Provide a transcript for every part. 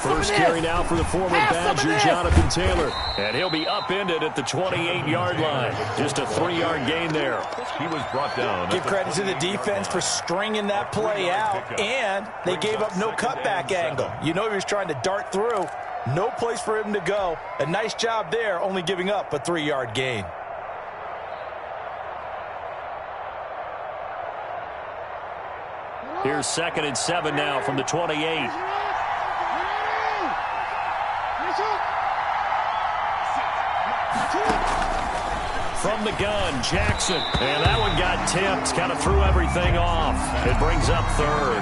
First carry now for the former Badger, Jonathan Taylor. And he'll be upended at the 28-yard line. Just a 3-yard gain there. He was brought down. Give credit to the defense for stringing that play out, and they gave up no cutback angle. You know he was trying to dart through. No place for him to go. A nice job there, only giving up a 3-yard gain. Here's 2nd and 7 now from the 28. From the gun, Jackson. And that one got tipped. Kind of threw everything off. It brings up 3rd.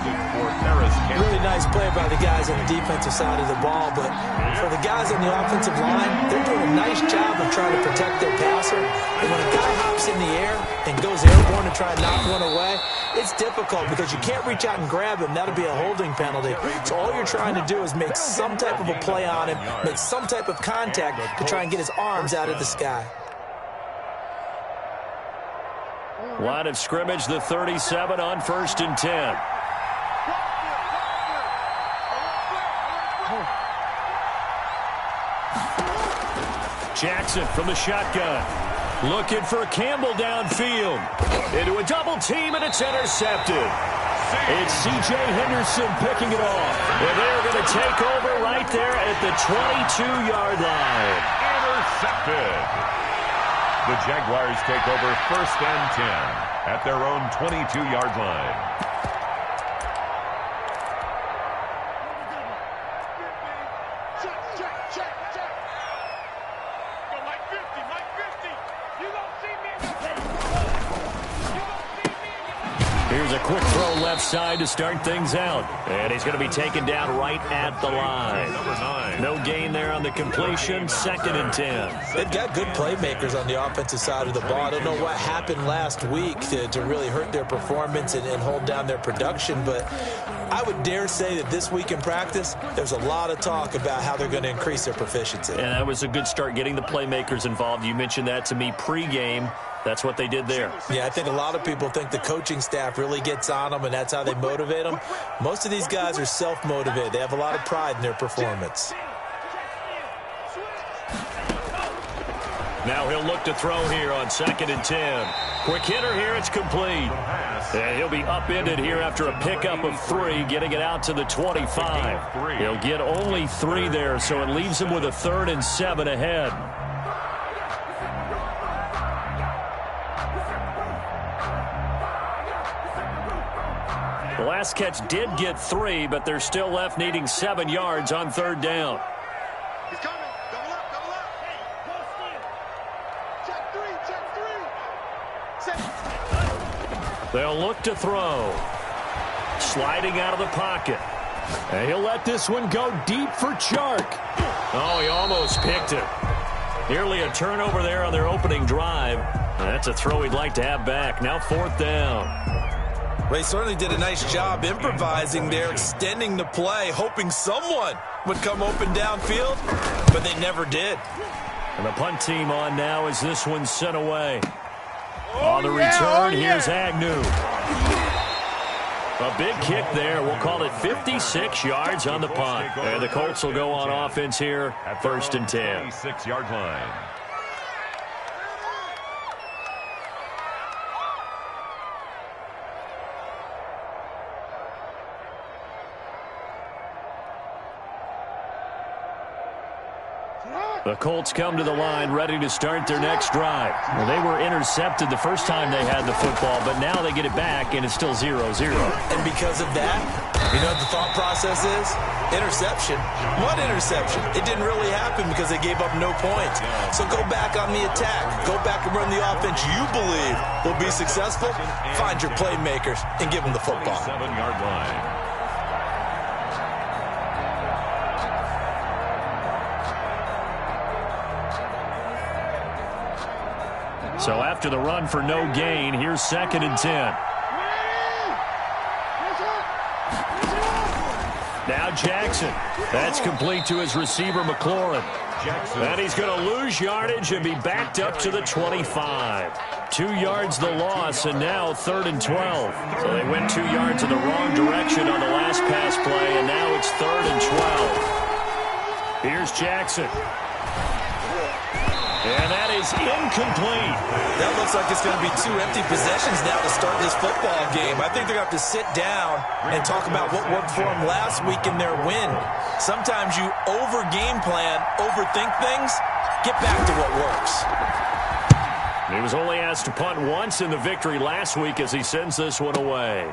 Really nice play by the guys on the defensive side of the ball, but for the guys on the offensive line, they're doing a nice job of trying to protect their passer. And when a guy hops in the air and goes airborne to try and knock one away, it's difficult because you can't reach out and grab him. That'll be a holding penalty. So all you're trying to do is make some type of a play on him, make some type of contact to try and get his arms out of the sky. Line of scrimmage, the 37 on 1st and 10. Jackson from the shotgun. Looking for Campbell downfield. Into a double team, and it's intercepted. It's C.J. Henderson picking it off. And they're going to take over right there at the 22-yard line. Intercepted. The Jaguars take over 1st and 10 at their own 22-yard line. Here's a quick throw left side to start things out. And he's going to be taken down right at the line. No gain there on the completion. 2nd and 10. They've got good playmakers on the offensive side of the ball. I don't know what happened last week to really hurt their performance and hold down their production, but I would dare say that this week in practice, there's a lot of talk about how they're going to increase their proficiency. And that was a good start getting the playmakers involved. You mentioned that to me pregame. That's what they did there. Yeah, I think a lot of people think the coaching staff really gets on them, and that's how they motivate them. Most of these guys are self-motivated. They have a lot of pride in their performance. Now he'll look to throw here on 2nd and 10. Quick hitter here, it's complete. And he'll be upended here after a pickup of 3, getting it out to the 25. He'll get only 3 there, so it leaves him with a 3rd and 7 ahead. The last catch did get 3, but they're still left needing 7 yards on 3rd down. He's coming. Double up, double up. Check 3, check 3. Set. They'll look to throw. Sliding out of the pocket. And he'll let this one go deep for Chark. Oh, he almost picked it. Nearly a turnover there on their opening drive. And that's a throw he'd like to have back. Now 4th down. They certainly did a nice job improvising there, extending the play, hoping someone would come open downfield, but they never did. And the punt team on now as this one's sent away. On the return, here's Agnew. A big kick there. We'll call it 56 yards on the punt. And the Colts will go on offense here at 1st and 10. 26-yard line. The Colts come to the line ready to start their next drive. Well, they were intercepted the first time they had the football, but now they get it back, and it's still 0-0. And because of that, you know what the thought process is? Interception. What interception? It didn't really happen because they gave up no points. So go back on the attack. Go back and run the offense you believe will be successful. Find your playmakers and give them the football. 7-yard line. So after the run for no gain, here's 2nd and 10. Now Jackson. That's complete to his receiver, McLaurin. And he's going to lose yardage and be backed up to the 25. 2 yards the loss, and now 3rd and 12. So they went 2 yards in the wrong direction on the last pass play, and now it's 3rd and 12. Here's Jackson. And that is incomplete. That looks like it's going to be 2 empty possessions now to start this football game. I think they're going to have to sit down and talk about what worked for them last week in their win. Sometimes you over-game plan, overthink things, get back to what works. He was only asked to punt once in the victory last week as he sends this one away.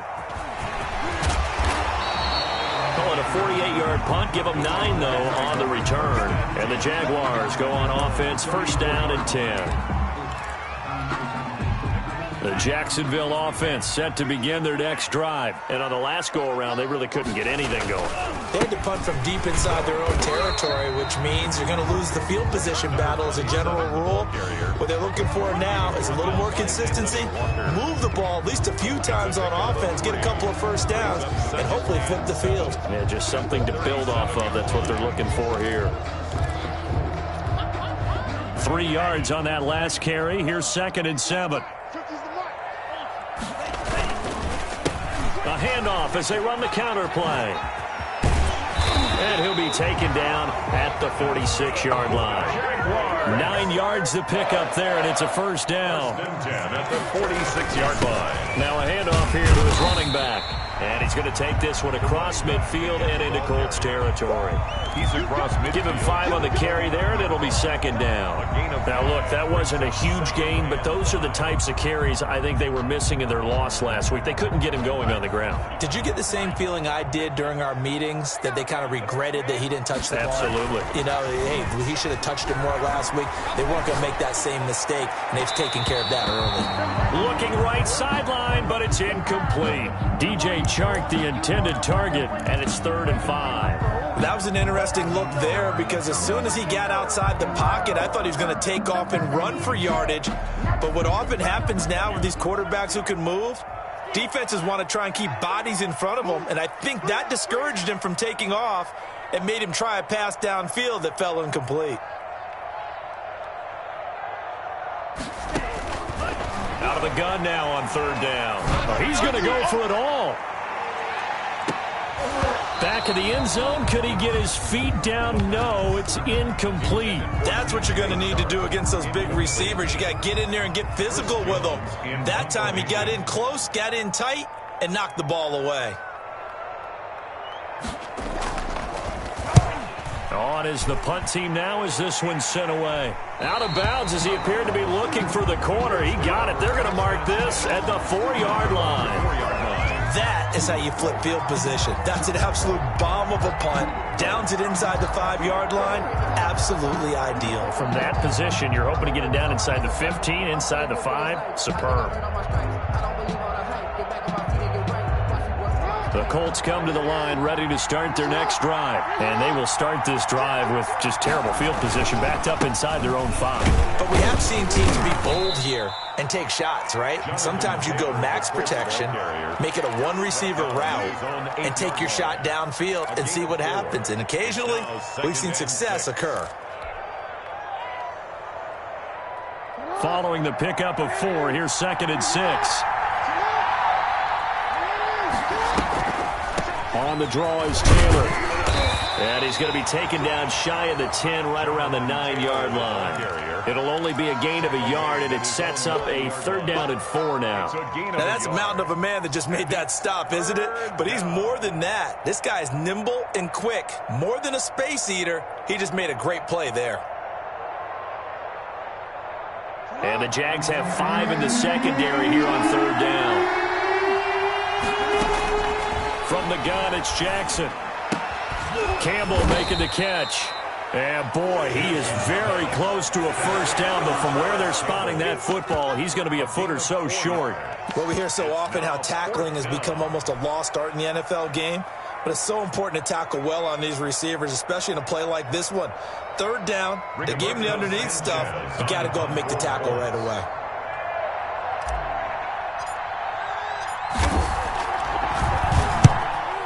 Call it a 48-yard punt. Give them 9, though, on the return. And the Jaguars go on offense, 1st down and 10. The Jacksonville offense set to begin their next drive. And on the last go-around, they really couldn't get anything going. They had to punt from deep inside their own territory, which means you're going to lose the field position battle as a general rule. What they're looking for now is a little more consistency, move the ball at least a few times on offense, get a couple of first downs, and hopefully flip the field. Yeah, just something to build off of. That's what they're looking for here. 3 yards on that last carry. Here's 2nd and 7. A handoff as they run the counter play. And he'll be taken down at the 46-yard line. 9 yards to pick up there, and it's a 1st down. 10 at the 46-yard line. Now a handoff here to his running back. And he's going to take this one across midfield and into Colts territory. He's across midfield. Give him 5 on the carry there, and it'll be 2nd down. Now, look, that wasn't a huge gain, but those are the types of carries I think they were missing in their loss last week. They couldn't get him going on the ground. Did you get the same feeling I did during our meetings, that they kind of regretted that he didn't touch the ball? Absolutely. You know, hey, he should have touched it more last week. They weren't going to make that same mistake, and they've taken care of that early. Looking right sideline, but it's incomplete. DJ Chark, the intended target, and it's 3rd and 5. That was an interesting look there because as soon as he got outside the pocket, I thought he was going to take off and run for yardage. But what often happens now with these quarterbacks who can move, defenses want to try and keep bodies in front of them, and I think that discouraged him from taking off and made him try a pass downfield that fell incomplete. Out of the gun now on 3rd down. Oh, he's going to go for it all. Back of the end zone. Could he get his feet down? No, it's incomplete. That's what you're going to need to do against those big receivers. You got to get in there and get physical with them. That time he got in close, got in tight, and knocked the ball away. On is the punt team now as this one's sent away. Out of bounds as he appeared to be looking for the corner. He got it. They're going to mark this at the 4-yard line. That is how you flip field position. That's an absolute bomb of a punt. Downs it inside the 5-yard line. Absolutely ideal. From that position, you're hoping to get it down inside the 15, inside the 5. Superb. The Colts come to the line ready to start their next drive. And they will start this drive with just terrible field position, backed up inside their own 5. But we have seen teams be bold here and take shots, right? Sometimes you go max protection, make it a one-receiver route, and take your shot downfield and see what happens. And occasionally, we've seen success occur. Following the pickup of 4, here's 2nd and 6. On the draw is Taylor. And he's going to be taken down shy of the 10, right around the 9-yard line. It'll only be a gain of a yard, and it sets up a 3rd down and 4 now. Now, that's a mountain of a man that just made that stop, isn't it? But he's more than that. This guy's nimble and quick. More than a space eater, he just made a great play there. And the Jags have 5 in the secondary here on 3rd down. From the gun, it's Jackson. Campbell making the catch. And, boy, he is very close to a 1st down, but from where they're spotting that football, he's going to be a foot or so short. Well, we hear so often how tackling has become almost a lost art in the NFL game, but it's so important to tackle well on these receivers, especially in a play like this one. 3rd down, they gave him the underneath stuff. You got to go and make the tackle right away.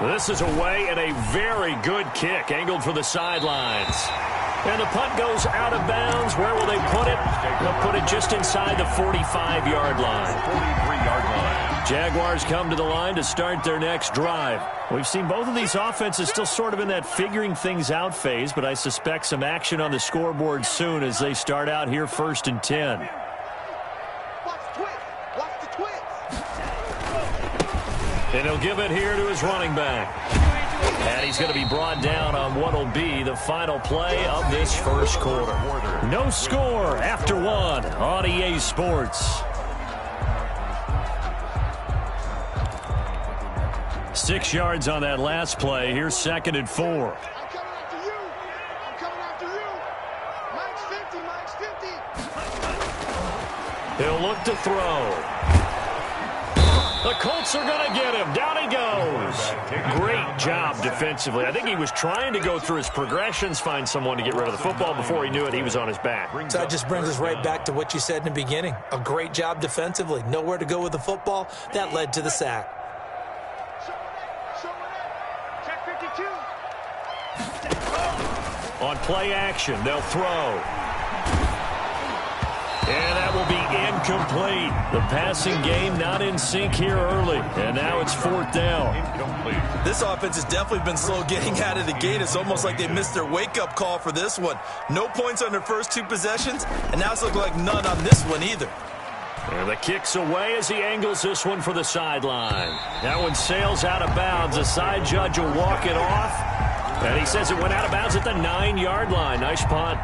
This is away and a very good kick, angled for the sidelines. And the punt goes out of bounds. Where will they put it? They'll put it just inside the 45-yard line. 43-yard line. Jaguars come to the line to start their next drive. We've seen both of these offenses still sort of in that figuring things out phase, but I suspect some action on the scoreboard soon as they start out here 1st and 10. Watch the twist. Watch the twist. And he'll give it here to his running back. And he's going to be brought down on what will be the final play of this first quarter. No score after one on EA Sports. 6 yards on that last play. Here's 2nd and 4. I'm coming after you. I'm coming after you. Mike's 50. Mike's 50. He'll look to throw. The Colts are going to get him. Down he goes. Great job defensively. I think he was trying to go through his progressions, find someone to get rid of the football. Before he knew it, he was on his back. So that just brings us right back to what you said in the beginning. A great job defensively. Nowhere to go with the football. That led to the sack. Show it. Check 52. On play action, they'll throw. And that will be incomplete. The passing game not in sync here early. And now it's 4th down. Incomplete. This offense has definitely been slow getting out of the gate. It's almost like they missed their wake-up call for this one. No points on their first 2 possessions, and now it's looking like none on this one either. And the kick's away as he angles this one for the sideline. That one sails out of bounds. The side judge will walk it off. And he says it went out of bounds at the 9-yard line. Nice punt.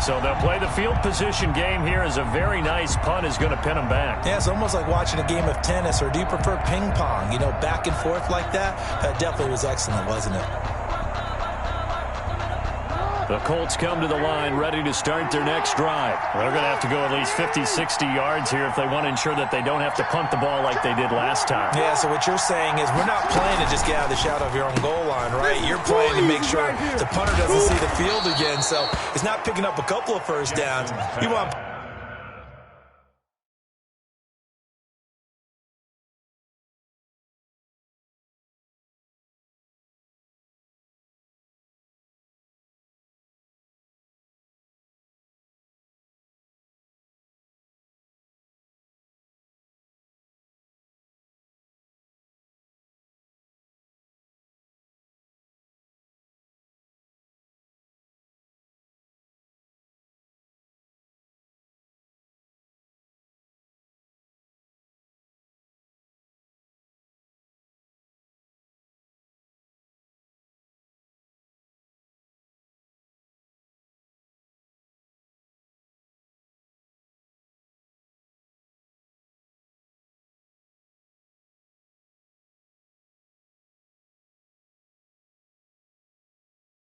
So they'll play the field position game here as a very nice punt is going to pin them back. Yeah, it's almost like watching a game of tennis, or do you prefer ping pong? You know, back and forth like that? That definitely was excellent, wasn't it? The Colts come to the line ready to start their next drive. They're going to have to go at least 50, 60 yards here if they want to ensure that they don't have to punt the ball like they did last time. Yeah, so what you're saying is we're not playing to just get out of the shadow of your own goal line, right? You're playing to make sure the punter doesn't see the field again. So it's not picking up a couple of first downs. You want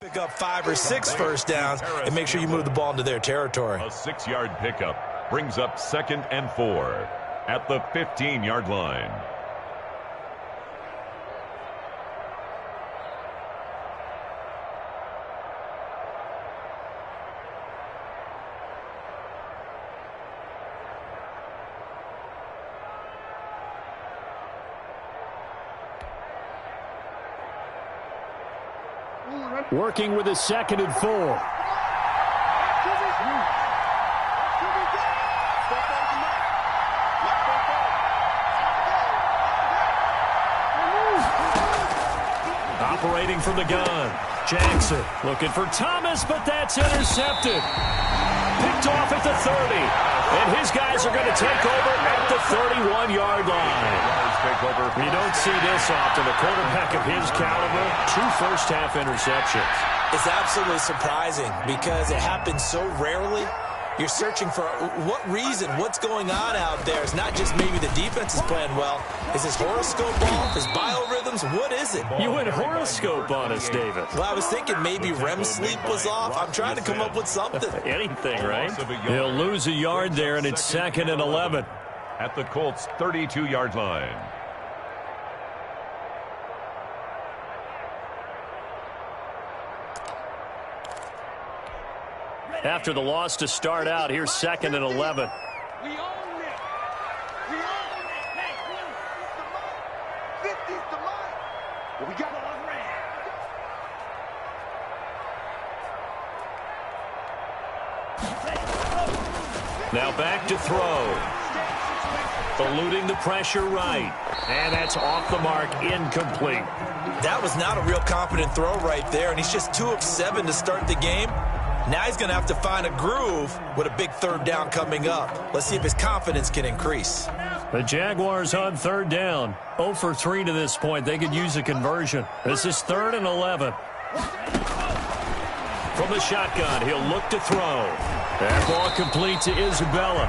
pick up 5 or 6 first downs and make sure you move the ball into their territory. A 6-yard pickup brings up 2nd and 4 at the 15-yard line. Working with a 2nd and 4. Operating from the gun. Jackson looking for Thomas, but that's intercepted. Picked off at the 30. And his guys are going to take over at the 31-yard line. You don't see this often. A quarterback of his caliber, 2 first-half interceptions. It's absolutely surprising because it happens so rarely. You're searching for what reason, what's going on out there. It's not just maybe the defense is playing well. Is his horoscope off? His biorhythms? What is it? You went horoscope on us, David. Well, I was thinking maybe REM sleep was off. I'm trying to come up with something. Anything, right? He'll lose a yard there, and it's 2nd and 11. At the Colts' 32-yard line. After the loss to start out, here's 2nd and 11. We own it. We own it. Hey, 50's the mark. Well, we got Now back to throw. Eluding the pressure right. And that's off the mark, incomplete. That was not a real confident throw right there, and he's just 2 of 7 to start the game. Now he's going to have to find a groove with a big third down coming up. Let's see if his confidence can increase. The Jaguars on third down. 0 for 3 to this point. They could use a conversion. This is 3rd and 11. From the shotgun, he'll look to throw. That ball complete to Isabella.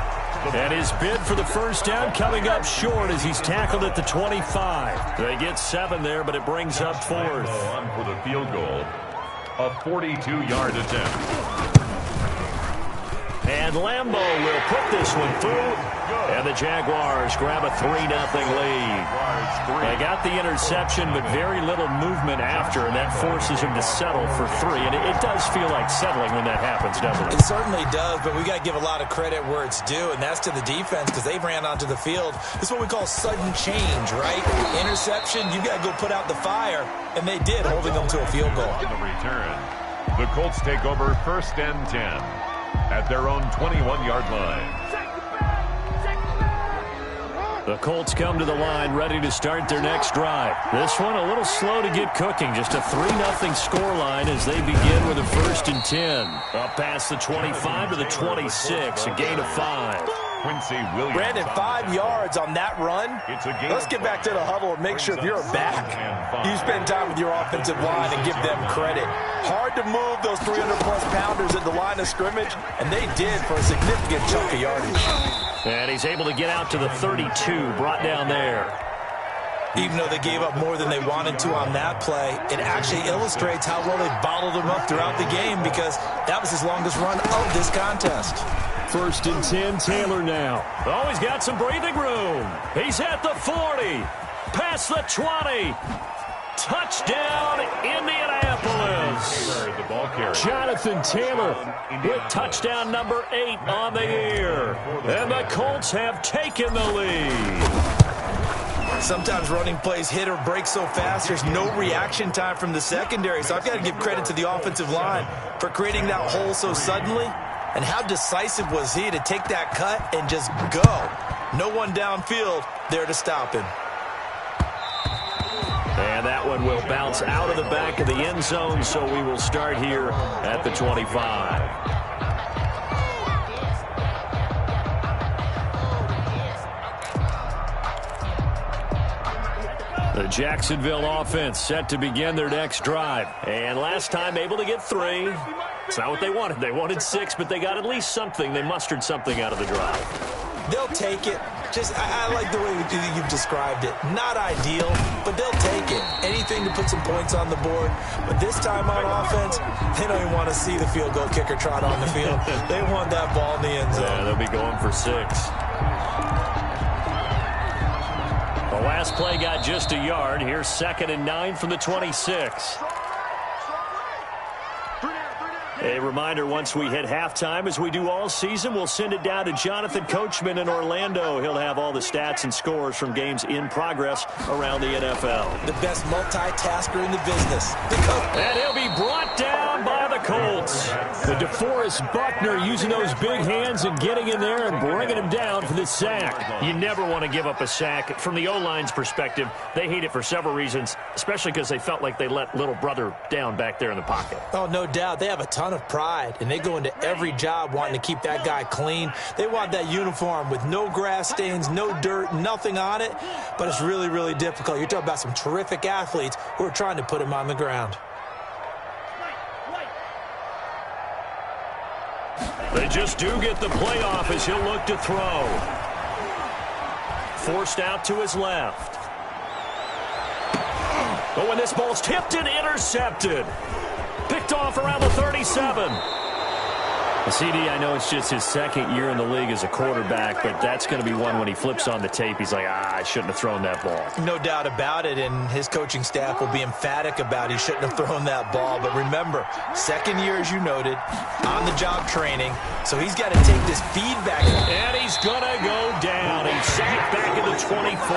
And his bid for the first down coming up short as he's tackled at the 25. They get 7 there, but it brings up 4th. On for the field goal. A 42-yard attempt. And Lambo will put this one through. And the Jaguars grab a 3-0 lead. They got the interception, but very little movement after, and that forces him to settle for 3. And it does feel like settling when that happens, doesn't it? It certainly does, but we got to give a lot of credit where it's due, and that's to the defense because they ran onto the field. This is what we call sudden change, right? Interception, you got to go put out the fire, and they did, holding them to a field goal. On the return, the Colts take over 1st and 10 at their own 21-yard line. The Colts come to the line ready to start their next drive. This one a little slow to get cooking. Just a 3-0 scoreline as they begin with a 1st and 10. Up past the 25 to the 26, a gain of 5. Quincy Williams. Brandon, 5 yards on that run. Let's get back to the huddle and make sure if you're a back, you spend time with your offensive line and give them credit. Hard to move those 300-plus pounders at the line of scrimmage, and they did for a significant chunk of yardage. And he's able to get out to the 32, brought down there. Even though they gave up more than they wanted to on that play, it actually illustrates how well they bottled him up throughout the game because that was his longest run of this contest. 1st and 10, Taylor now. Oh, he's got some breathing room. He's at the 40, past the 20. Touchdown, Indianapolis. The ball carrier. Jonathan Taylor with touchdown number 8 on the year. And the Colts have taken the lead. Sometimes running plays hit or break so fast, there's no reaction time from the secondary. So I've got to give credit to the offensive line for creating that hole so suddenly. And how decisive was he to take that cut and just go? No one downfield there to stop him. And that one will bounce out of the back of the end zone, so we will start here at the 25. The Jacksonville offense set to begin their next drive. And last time able to get 3. It's not what they wanted. They wanted 6, but they got at least something. They mustered something out of the drive. They'll take it. I like the way you've described it. Not ideal, but they'll take it. Anything to put some points on the board. But this time on offense, they don't even want to see the field goal kicker trot on the field. They want that ball in the end zone. Yeah, they'll be going for 6. The last play got just a yard. Here's 2nd and 9 from the 26. A reminder, once we hit halftime, as we do all season, we'll send it down to Jonathan Coachman in Orlando. He'll have all the stats and scores from games in progress around the NFL. The best multitasker in the business. And he'll be brought down by the Colts. The DeForest Buckner using those big hands and getting in there and bringing him down for the sack. You never want to give up a sack. From the O-line's perspective, they hate it for several reasons, especially because they felt like they let little brother down back there in the pocket. Oh, no doubt. They have a ton of pride, and they go into every job wanting to keep that guy clean. They want that uniform with no grass stains, no dirt, nothing on it, but it's really, really difficult. You're talking about some terrific athletes who are trying to put him on the ground. They just do get the playoff as he'll look to throw. Forced out to his left. But when this ball's tipped and intercepted. Picked off around the 37. CD, I know it's just his 2nd year in the league as a quarterback, but that's going to be one when he flips on the tape. He's like, I shouldn't have thrown that ball. No doubt about it, and his coaching staff will be emphatic about he shouldn't have thrown that ball. But remember, 2nd year, as you noted, on-the-job training, so he's got to take this feedback. And he's going to go down. He's sacked back at the 24.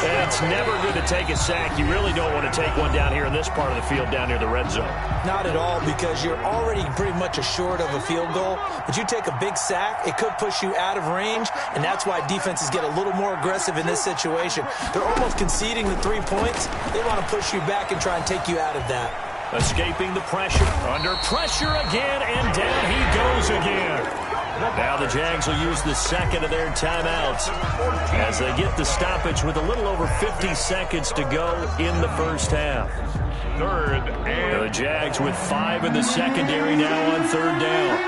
And it's never good to take a sack. You really don't want to take one down here in this part of the field, down near the red zone. Not at all, because you're already pretty much assured of a a field goal, but you take a big sack, it could push you out of range, and that's why defenses get a little more aggressive in this situation. They're almost conceding the 3 points. They want to push you back and try and take you out of that. Escaping the pressure. Under pressure again, and down he goes again. Now the Jags will use the second of their timeouts as they get the stoppage with a little over 50 seconds to go in the first half. Third and The Jags with 5 in the secondary now on third down.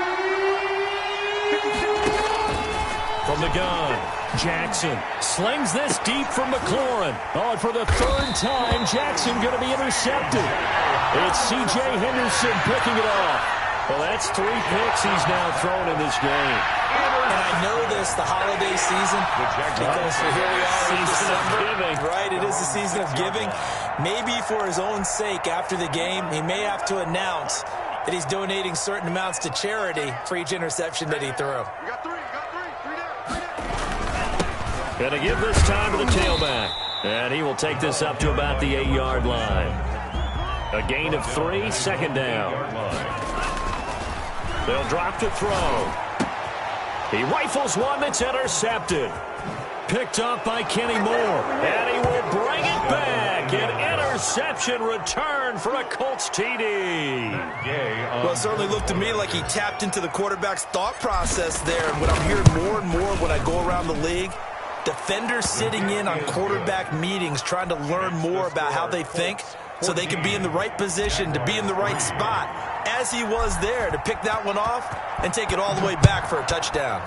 From the gun, Jackson slings this deep from McLaurin. Oh, and for the third time, Jackson going to be intercepted. It's C.J. Henderson picking it off. Well, that's 3 picks he's now thrown in this game. And I know this, the holiday season, because here we are in December, right? It is the season of giving. Maybe for his own sake, after the game, he may have to announce that he's donating certain amounts to charity for each interception that he threw. You got three down. Going to give this time to the tailback. And he will take this up to about the 8-yard line. A gain of 3, second down. They'll drop to throw. He rifles one that's intercepted. Picked up by Kenny Moore. And he will bring it back. An interception return for a Colts TD. Well, it certainly looked to me like he tapped into the quarterback's thought process there. And what I'm hearing more and more when I go around the league, defenders sitting in on quarterback meetings trying to learn more about how they think so they can be in the right position to be in the right spot, as he was there to pick that one off and take it all the way back for a touchdown.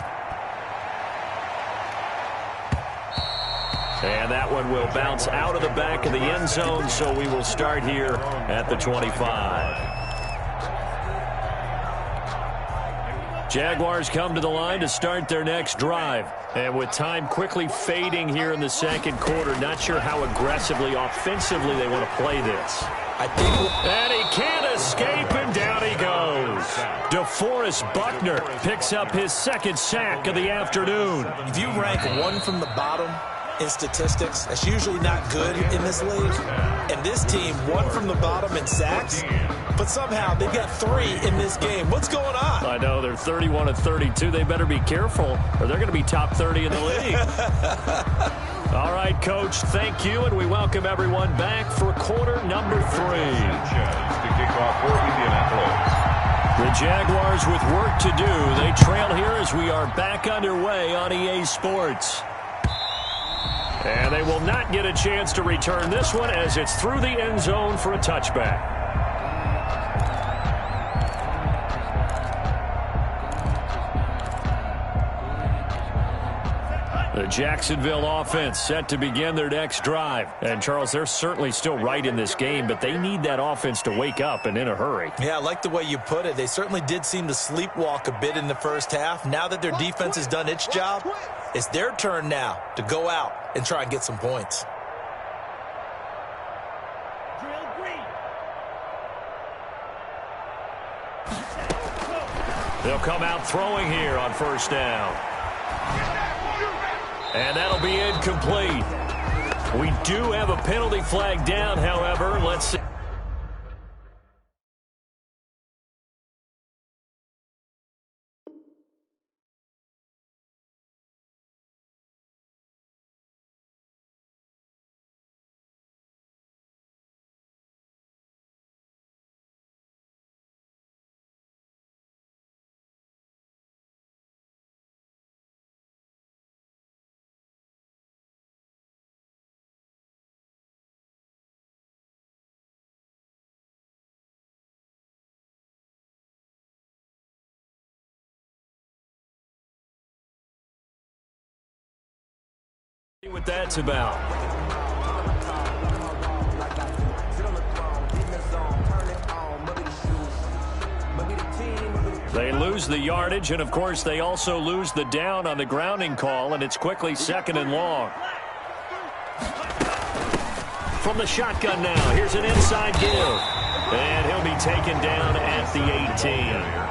And that one will bounce out of the back of the end zone, so we will start here at the 25. Jaguars come to the line to start their next drive. And with time quickly fading here in the second quarter, not sure how aggressively, offensively they want to play this. And he can't escape, and down he goes. DeForest Buckner picks up his second sack of the afternoon. If you rank one from the bottom in statistics, that's usually not good in this league. And this team, one from the bottom in sacks, but somehow they've got 3 in this game. What's going on? I know, they're 31 of 32. They better be careful, or they're going to be top 30 in the league. All right, Coach, thank you, and we welcome everyone back for quarter number 3. to kick off for Indianapolis. The Jaguars with work to do. They trail here as we are back underway on EA Sports. And they will not get a chance to return this one as it's through the end zone for a touchback. The Jacksonville offense set to begin their next drive. And, Charles, they're certainly still right in this game, but they need that offense to wake up and in a hurry. Yeah, I like the way you put it. They certainly did seem to sleepwalk a bit in the first half. Now that their defense has done its job, it's their turn now to go out and try and get some points. They'll come out throwing here on first down. And that'll be incomplete. We do have a penalty flag down, however. Let's see. What that's about. They lose the yardage, and of course they also lose the down on the grounding call, and it's quickly second and long. From the shotgun now, here's an inside give, and he'll be taken down at the 18.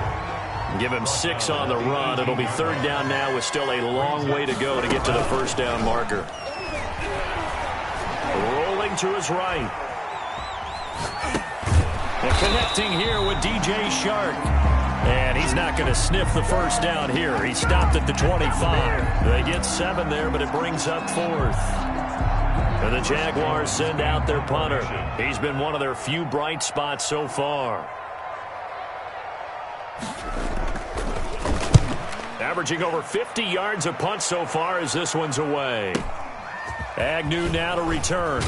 Give him 6 on the run. It'll be third down now with still a long way to go to get to the first down marker. Rolling to his right. And connecting here with DJ Shark. And he's not going to sniff the first down here. He stopped at the 25. They get 7 there, but it brings up 4th. And the Jaguars send out their punter. He's been one of their few bright spots so far. Averaging over 50 yards a punt so far as this one's away. Agnew now to return.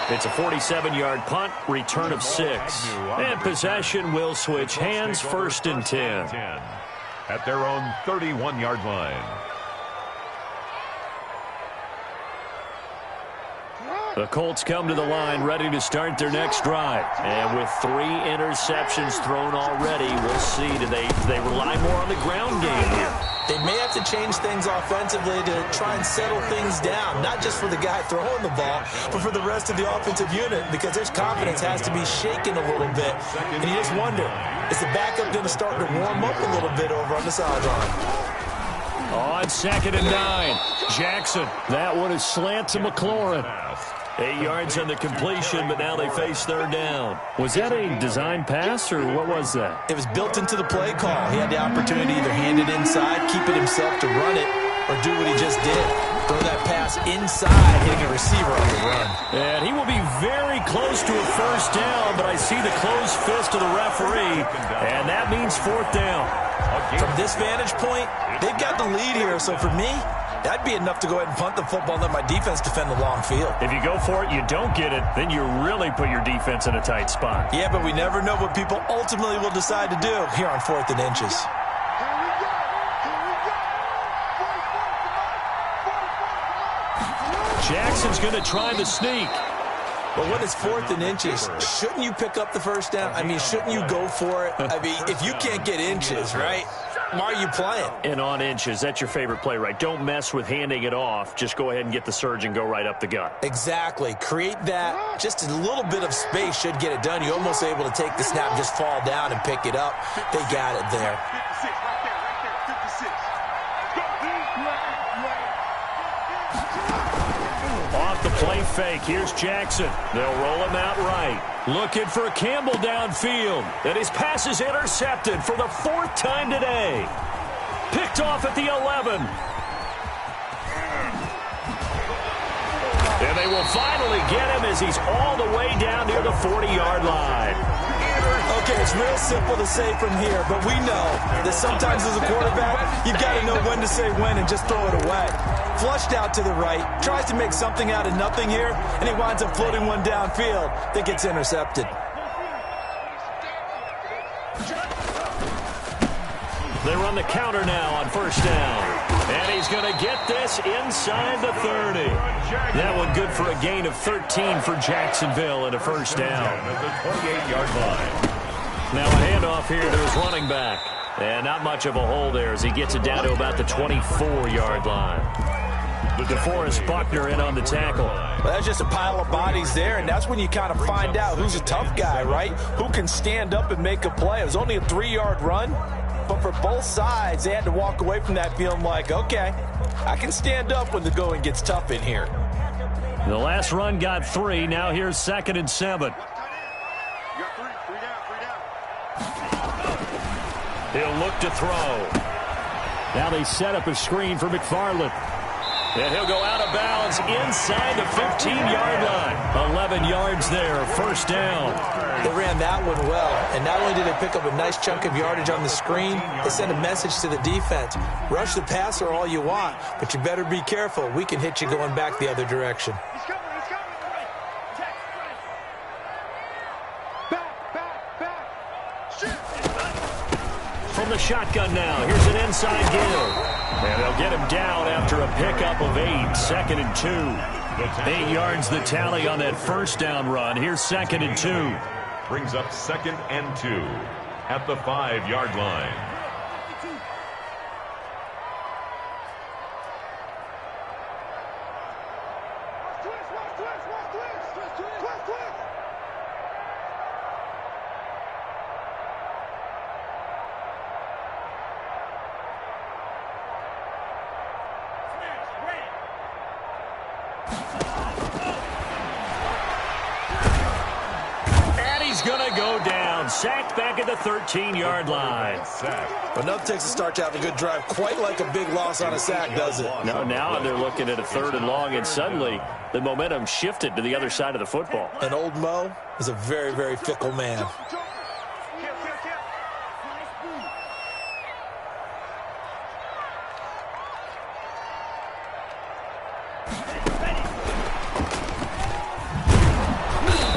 It's a 47-yard punt, return of 6. And possession will switch hands, 1st and 10. At their own 31-yard line. The Colts come to the line ready to start their next drive. And with 3 interceptions thrown already, we'll see. Do they rely more on the ground game here? They may have to change things offensively to try and settle things down, not just for the guy throwing the ball, but for the rest of the offensive unit, because their confidence has to be shaken a little bit. And you just wonder, is the backup going to start to warm up a little bit over on the sideline? On 2nd and 9, Jackson. That one is slant to McLaurin. 8 yards on the completion, but now they face 3rd down. Was that a design pass, or what was that? It was built into the play call. He had the opportunity to either hand it inside, keep it himself to run it, or do what he just did. Throw that pass inside, hitting a receiver on the run. And he will be very close to a 1st down, but I see the closed fist of the referee, and that means 4th down. From this vantage point, they've got the lead here, so for me, that'd be enough to go ahead and punt the football and let my defense defend the long field. If you go for it, you don't get it, then you really put your defense in a tight spot. Yeah, but we never know what people ultimately will decide to do here on 4th and inches. Jackson's going to try the sneak. But when it's 4th and inches, shouldn't you pick up the 1st down? I mean, shouldn't you go for it? I mean, if you can't get inches, right, why are you playing? And on inches, that's your favorite play, right? Don't mess with handing it off. Just go ahead and get the surge and go right up the gut. Exactly. Create that. Just a little bit of space should get it done. You're almost able to take the snap and just fall down and pick it up. They got it there. Off the play fake, here's Jackson. They'll roll him out right. Looking for Campbell downfield. And his pass is intercepted for the 4th time today. Picked off at the 11. And they will finally get him as he's all the way down near the 40-yard line. Okay, it's real simple to say from here, but we know that sometimes as a quarterback, you've got to know when to say when and just throw it away. Flushed out to the right, tries to make something out of nothing here, and he winds up floating one downfield that gets intercepted. They run the counter now on 1st down. And he's going to get this inside the 30. That one good for a gain of 13 for Jacksonville and a 1st down. At the 28-yard line. Now a handoff here to his running back. And not much of a hole there as he gets it down to about the 24-yard line. DeForest Buckner in on the tackle. Well, that's just a pile of bodies there, and that's when you kind of find out who's a tough guy, right? Who can stand up and make a play. It was only a 3-yard run, but for both sides, they had to walk away from that feeling like, okay, I can stand up when the going gets tough in here. The last run got 3. Now here's 2nd and 7. He'll look to throw. Now they set up a screen for McFarland. And he'll go out of bounds inside the 15-yard line. 11 yards there, 1st down. They ran that one well, and not only did they pick up a nice chunk of yardage on the screen, they sent a message to the defense. Rush the passer all you want, but you better be careful. We can hit you going back the other direction. From the shotgun now, here's an inside give. And they'll get him down after a pickup of 8, 2nd and 2. 8 yards the tally on that 1st down run. Here's 2nd and 2. Brings up 2nd and 2 at the 5-yard line. sacked back at the 13-yard line. Enough takes a start to have a good drive. Quite like a big loss on a sack, does it? No, now they're looking at a 3rd and long, and suddenly the momentum shifted to the other side of the football. And old Mo is a very, very fickle man.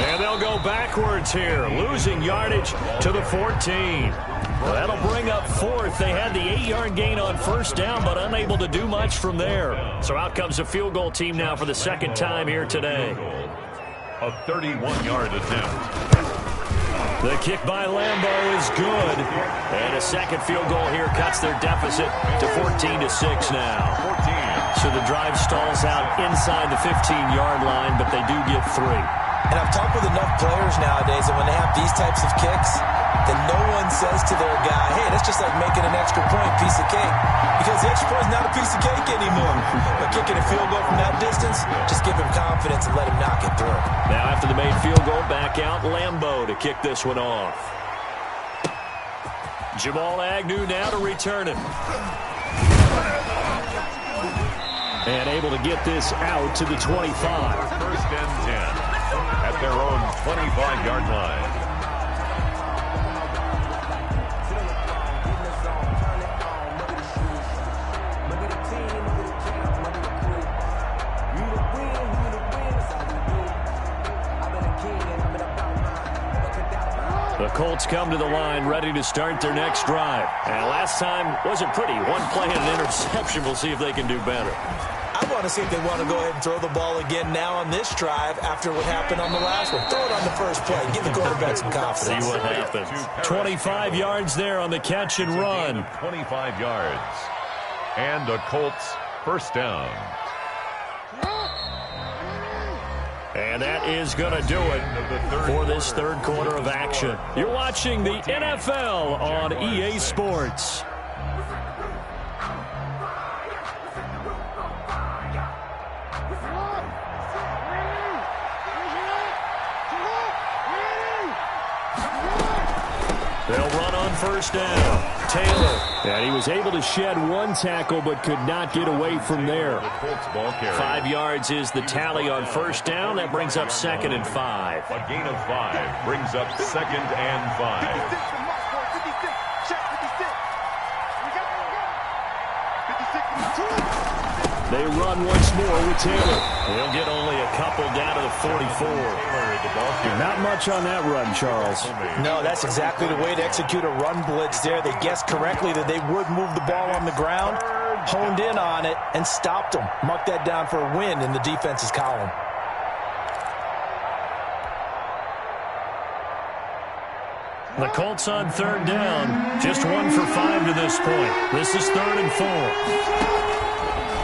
And they'll go backwards here, losing yardage to the 14. Well, that'll bring up 4th. They had the 8-yard gain on 1st down, but unable to do much from there. So out comes a field goal team now for the 2nd time here today. A 31-yard attempt. The kick by Lambo is good. And a second field goal here cuts their deficit to 14-6 now. 14. So the drive stalls out inside the 15-yard line, but they do get 3. And I've talked with enough players nowadays that when they have these types of kicks, then no one says to their guy, hey, that's just like making an extra point, piece of cake. Because the extra point is not a piece of cake anymore. But kicking a field goal from that distance, just give him confidence and let him knock it through. Now after the made field goal, back out Lambo to kick this one off. Jamal Agnew now to return it. And able to get this out to the 25. 1st and 10 at their own 25-yard line. The Colts come to the line ready to start their next drive. And last time wasn't pretty. One play and an interception. We'll see if they can do better. I want to see if they want to go ahead and throw the ball again now on this drive after what happened on the last one. Throw it on the first play. Give the quarterback some confidence. See what happens. 25 yards there on the catch and run. 25 yards. And a Colts 1st down. And that is going to do it for this 3rd quarter of action. You're watching the NFL on EA Sports. They'll run on 1st down. Taylor. And he was able to shed 1 tackle but could not get away from there. 5 yards is the tally on 1st down. That brings up 2nd and 5. A gain of 5 brings up 2nd and 5. 56. Check 56. We got it. 56. They run once more with Taylor. He'll get only a couple down to the 44. Not much on that run, Charles. No, that's exactly the way to execute a run blitz there. They guessed correctly that they would move the ball on the ground, honed in on it, and stopped them. Mark that down for a win in the defense's column. The Colts on 3rd down. Just 1 for 5 to this point. This is 3rd and 4.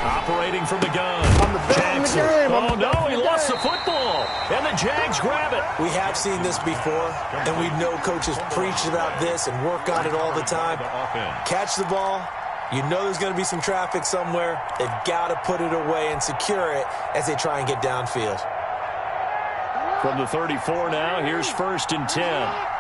Operating from the gun. Jackson. Oh, no, he lost the football. And the Jags grab it. We have seen this before, and we know coaches preach about this and work on it all the time. Catch the ball. You know there's going to be some traffic somewhere. They've got to put it away and secure it as they try and get downfield. From the 34 now, here's 1st and 10.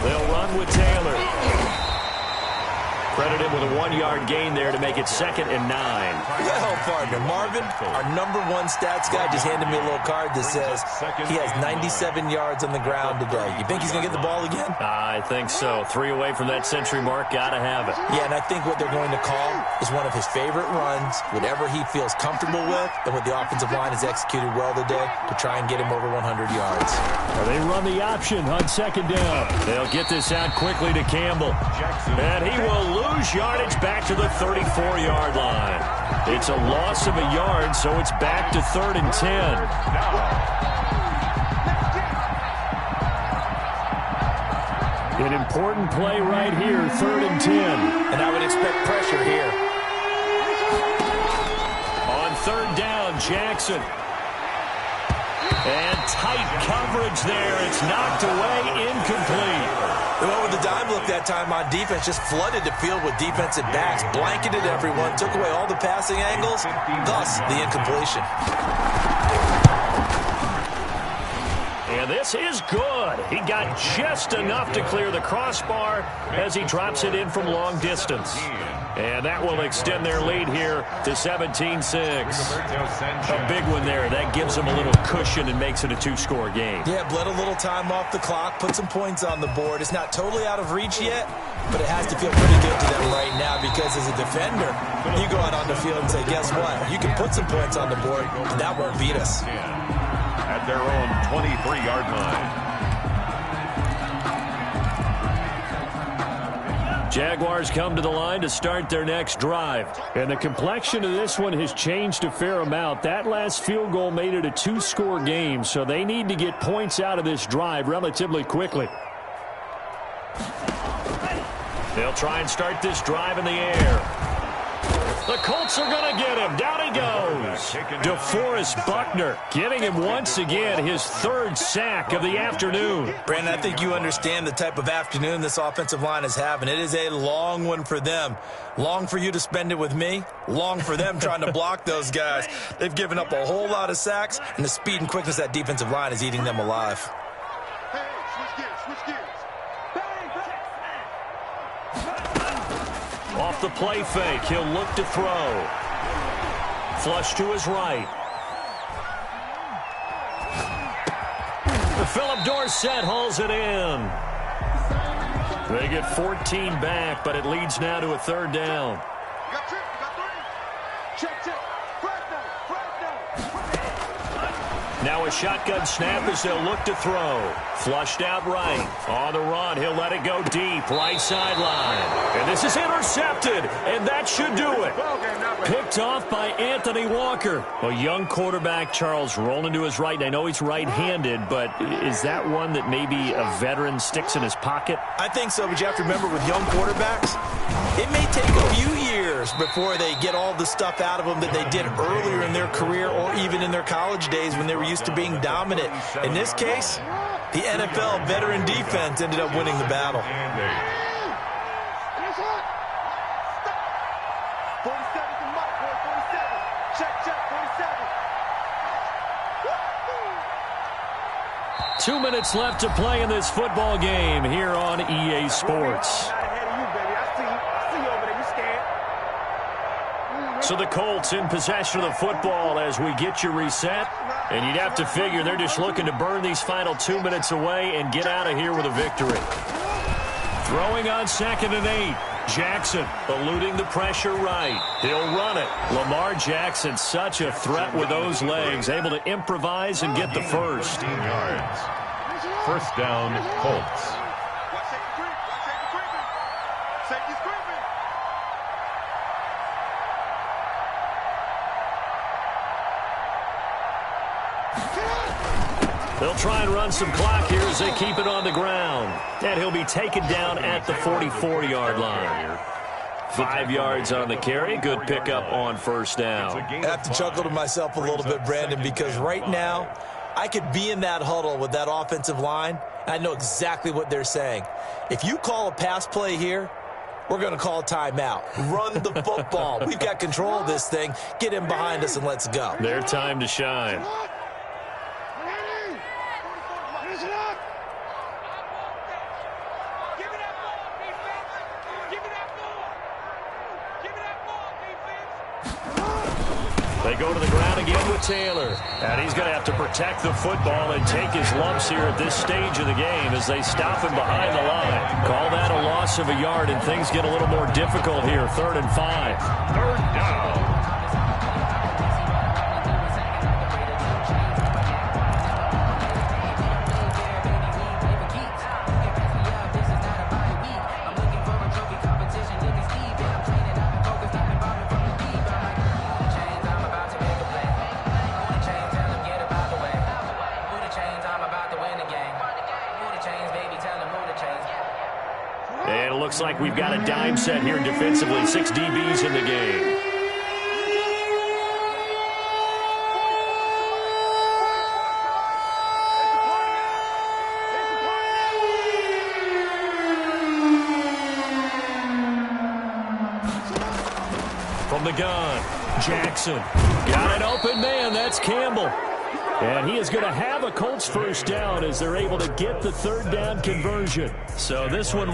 They'll run with Taylor. Credit him with a 1-yard gain there to make it 2nd and 9. Well, partner, Marvin, our #1 stats guy just handed me a little card that says he has 97 yards on the ground today. You think he's going to get the ball again? I think so. 3 away from that century mark. Got to have it. Yeah, and I think what they're going to call is one of his favorite runs, whatever he feels comfortable with, and what the offensive line has executed well today to try and get him over 100 yards. Well, they run the option on 2nd down. They'll get this out quickly to Campbell. And he will lose yardage back to the 34-yard line. It's a loss of a yard, so it's back to 3rd and 10. An important play right here, 3rd and 10. And I would expect pressure here. On 3rd down, Jackson. And tight coverage there. It's knocked away, incomplete. dime look that time on defense, just flooded the field with defensive backs, blanketed everyone, took away all the passing angles, thus the incompletion. And this is good. He got just enough to clear the crossbar as he drops it in from long distance. And that will extend their lead here to 17-6. A big one there. That gives them a little cushion and makes it a two-score game. Yeah, bled a little time off the clock, put some points on the board. It's not totally out of reach yet, but it has to feel pretty good to them right now because as a defender, you go out on the field and say, guess what? You can put some points on the board, and that won't beat us. At their own 23-yard line. Jaguars come to the line to start their next drive. And the complexion of this one has changed a fair amount. That last field goal made it a two-score game, so they need to get points out of this drive relatively quickly. They'll try and start this drive in the air. The Colts are going to get him. Down he goes. DeForest Buckner getting him once again his third sack of the afternoon. Brandon, I think you understand the type of afternoon this offensive line is having. It is a long one for them. Long for you to spend it with me. Long for them trying to block those guys. They've given up a whole lot of sacks, and the speed and quickness of that defensive line is eating them alive. Hey, switch gears, switch gears. Off the play fake, he'll look to throw. Flush to his right. Philip Dorsett hauls it in. They get 14 back, but it leads now to a third down. You got two, you got three. Check, check. Flag down. Now a shotgun snap as they'll look to throw. Flushed out right. On the run, he'll let it go deep. Right sideline. And this is intercepted, and that should do it. Picked off by Anthony Walker. A young quarterback, Charles, rolling to his right. I know he's right-handed, but is that one that maybe a veteran sticks in his pocket? I think so, but you have to remember with young quarterbacks, it may take a few years before they get all the stuff out of them that they did earlier in their career or even in their college days when they were used to being dominant. In this case, the NFL veteran defense ended up winning the battle. 47 to Mike, boy, 47. Check, check, 47. 2 minutes left to play in this football game here on EA Sports. So the Colts in possession of the football as we get you reset. And you'd have to figure they're just looking to burn these final 2 minutes away and get out of here with a victory. Throwing on 2nd and 8. Jackson eluding the pressure right. He'll run it. Lamar Jackson, such a threat with those legs, able to improvise and get the first. 15 yards. First down, Colts. Watch safety creep. Watch safety creeping. Safety's creeping. They'll try and run some clock here as they keep it on the ground. And he'll be taken down at the 44-yard line. 5 yards on the carry. Good pickup on first down. I have to chuckle to myself a little bit, Brandon, because right now I could be in that huddle with that offensive line. I know exactly what they're saying. If you call a pass play here, we're going to call a timeout. Run the football. We've got control of this thing. Get in behind us and let's go. Their time to shine. Finish it up. They go to the ground again with Taylor. And he's going to have to protect the football and take his lumps here at this stage of the game as they stop him behind the line. Call that a loss of a yard, and things get a little more difficult here. 3rd and 5. Third down. And it looks like we've got a dime set here defensively. 6 DBs in the game. from the gun. Jackson got an open man. That's Campbell. And he is going to have a Colts first down as they're able to get the third down conversion. So this one